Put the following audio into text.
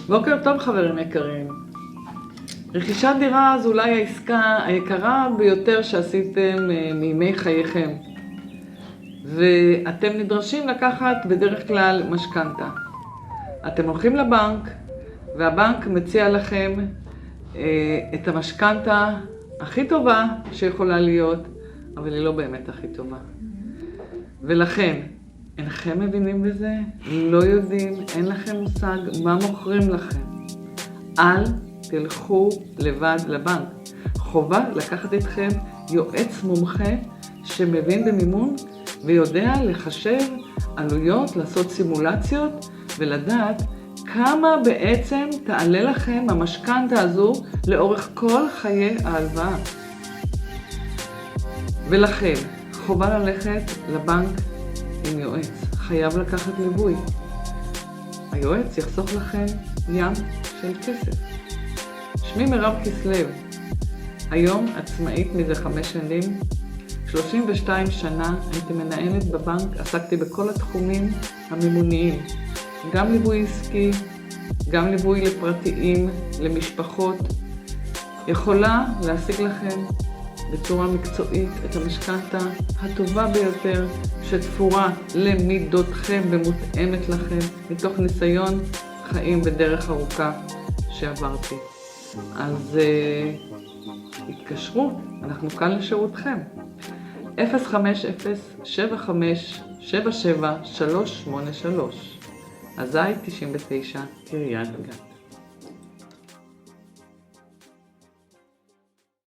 בוקר טוב חברים יקרים. רכישת דירה זו אולי העסקה היקרה ביותר שעשיתם מימי חייכם. ואתם נדרשים לקחת בדרך כלל משכנתה. אתם הולכים לבנק והבנק מציע לכם את המשכנתה הכי טובה שיכולה להיות, אבל היא לא באמת הכי טובה. ולכן, אינכם מבינים בזה, לא יודעים, אין לכם מושג מה מוכרים לכם. אל תלכו לבד לבנק. חובה לקחת איתכם יועץ מומחה שמבין במימון ויודע לחשב עלויות, לעשות סימולציות ולדעת כמה בעצם תעלה לכם המשכנתה הזו לאורך כל חיי ההלוואה. ולכן, חובה ללכת לבנק עם יועץ. חייב לקחת ליווי. היועץ יחסוך לכם ים של כסף. שמי מירב כסלו. היום עצמאית מזה 5 שנים. 32 שנה הייתי מנהלת בבנק, עסקתי בכל התחומים המימוניים. גם ליווי עסקי, גם ליווי לפרטיים, למשפחות. יכולה להשיג לכם בצורה מקצועית את המשכנתה הטובה ביותר שתפורה למידותכם ומותאמת לכם מתוך ניסיון חיים ודרך ארוכה שעברתי. אז התקשרו, אנחנו כאן לשירותכם. 050-7577-383. אזי 99 קריית גת.